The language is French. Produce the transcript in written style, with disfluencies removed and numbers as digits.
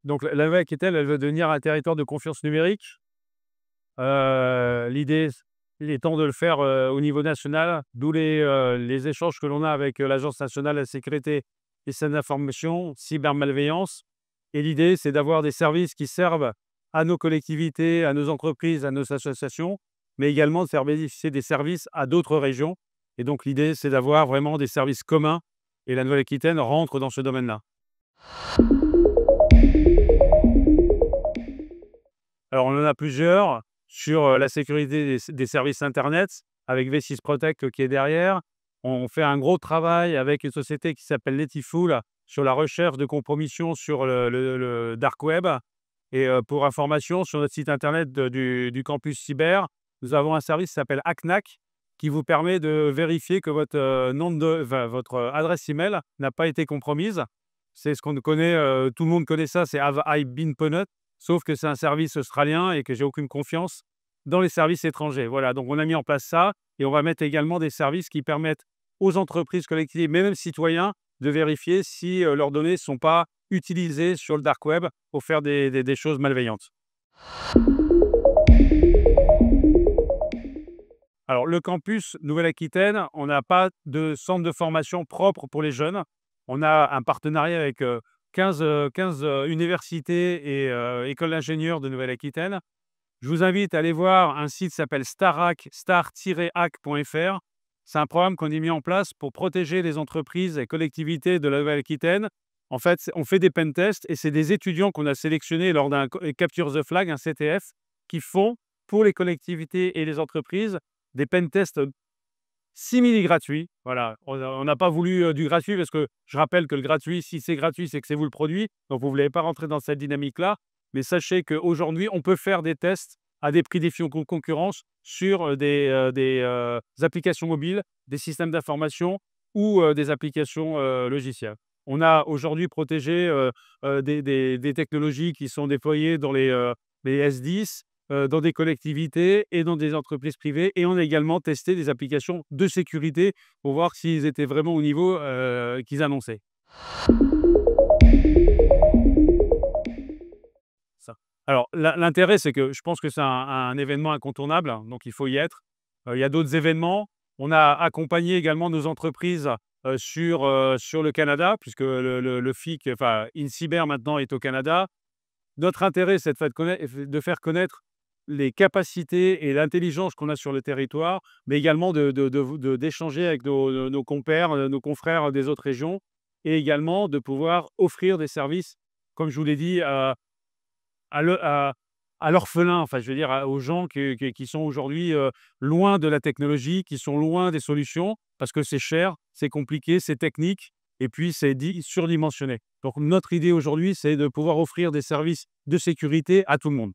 Donc la Nouvelle-Aquitaine, elle veut devenir un territoire de confiance numérique. L'idée étant de le faire, au niveau national, d'où les échanges que l'on a avec, l'Agence nationale de la sécurité des systèmes d'information, cybermalveillance. Et l'idée, c'est d'avoir des services qui servent à nos collectivités, à nos entreprises, à nos associations, mais également de faire bénéficier des services à d'autres régions. Et donc l'idée, c'est d'avoir vraiment des services communs et la Nouvelle-Aquitaine rentre dans ce domaine-là. Alors, on en a plusieurs sur, la sécurité des services internet avec V6 Protect, qui est derrière. On fait un gros travail avec une société qui s'appelle Netiful sur la recherche de compromission sur le dark web. Et pour information, sur notre site internet du campus cyber, nous avons un service qui s'appelle Hacknack, qui vous permet de vérifier que votre, votre adresse email n'a pas été compromise. C'est ce qu'on connaît, tout le monde connaît ça, c'est Have I Been Pwned? Sauf que c'est un service australien et que j'ai aucune confiance dans les services étrangers. Voilà, donc on a mis en place ça et on va mettre également des services qui permettent aux entreprises, collectivités, mais même citoyens, de vérifier si, leurs données ne sont pas utilisées sur le dark web pour faire des choses malveillantes. Alors, le campus Nouvelle-Aquitaine, on n'a pas de centre de formation propre pour les jeunes. On a un partenariat avec 15 universités et écoles d'ingénieurs de Nouvelle-Aquitaine. Je vous invite à aller voir un site qui s'appelle Starhack, star-hack.fr. C'est un programme qu'on a mis en place pour protéger les entreprises et collectivités de la Nouvelle-Aquitaine. En fait, on fait des pentests et c'est des étudiants qu'on a sélectionnés lors d'un Capture the Flag, un CTF, qui font pour les collectivités et les entreprises des pentests simili-gratuits. Voilà, on n'a pas voulu du gratuit parce que je rappelle que le gratuit, si c'est gratuit, c'est que c'est vous le produit. Donc, vous ne voulez pas rentrer dans cette dynamique-là. Mais sachez qu'aujourd'hui, on peut faire des tests à des prix défiant concurrence sur des applications mobiles, des systèmes d'information ou des applications logicielles. On a aujourd'hui protégé des technologies qui sont déployées dans les S10, dans des collectivités et dans des entreprises privées. Et on a également testé des applications de sécurité pour voir s'ils étaient vraiment au niveau qu'ils annonçaient. Ça. Alors, l'intérêt, c'est que je pense que c'est un événement incontournable, hein, donc il faut y être. Il y a d'autres événements. On a accompagné également nos entreprises sur le Canada, puisque le FIC, enfin InCyber maintenant est au Canada. Notre intérêt, c'est de faire connaître les capacités et l'intelligence qu'on a sur le territoire, mais également d'échanger avec nos compères, nos confrères des autres régions, et également de pouvoir offrir des services, comme je vous l'ai dit, à l'orphelin, enfin, je veux dire, aux gens qui sont aujourd'hui loin de la technologie, qui sont loin des solutions, parce que c'est cher, c'est compliqué, c'est technique, et puis c'est surdimensionné. Donc notre idée aujourd'hui, c'est de pouvoir offrir des services de sécurité à tout le monde.